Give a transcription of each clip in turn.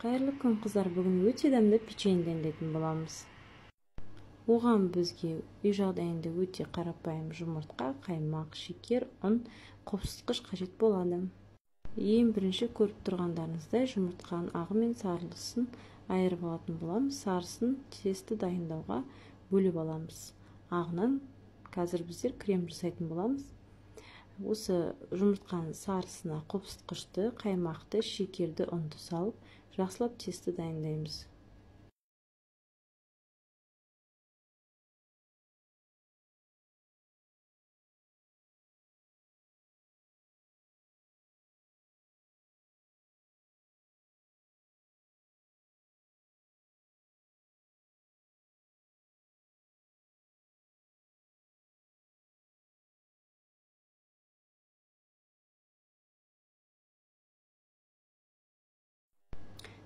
Кайырлы күн кыздар, бүгүн өтө дамдуу печенье дайындайтын боламыз. Оған бізге үй жағдайында өте қарапайым жұмыртқа, қаймақ, шекер, ұн, қопсытқыш қажет болады. Ең бірінші көріп тұрғандарыңыздай жұмыртқаның ағы мен сарысын айырып алатын боламыз. Сарысын тесті дайындауға бөліп аламыз. Ағынан қазір біздер крем жасайтын боламыз. Осы жұмыртқаның сарысына қопсытқышты, қаймақты, шекерді, ұнды салып, жақсылап тесті дайындаймыз.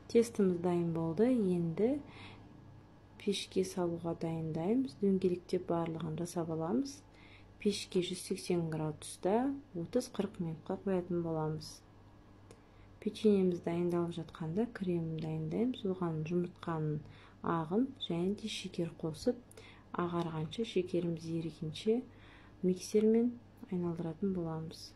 Тестіміз дайын болды. Енді пешке салуға дайындаймыз. Дөңгелектеп барлығын жасап аламыз. Пешке 180 градуста 30-40 минутқа қоятын боламыз. Печеньеміз дайындалып жатқанда кремін дайындаймыз. Оған жұмыртқаның ағын және де шекер қосып, ағарғанша, шекеріміз ерігенше миксермен айналдыратын боламыз.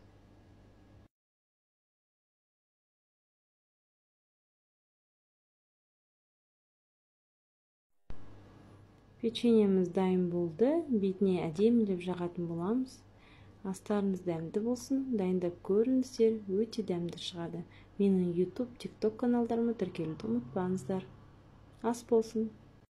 Печеньеміз дайын болды. Бетіне әдемілеп жағатын боламыз. Астарыңыз дәмді болсын. Дайындап көріңіздер, өте дәмді шығады. Менің YouTube, TikTok каналдарыма тіркелуді ұмытпаңыздар. Ас болсын.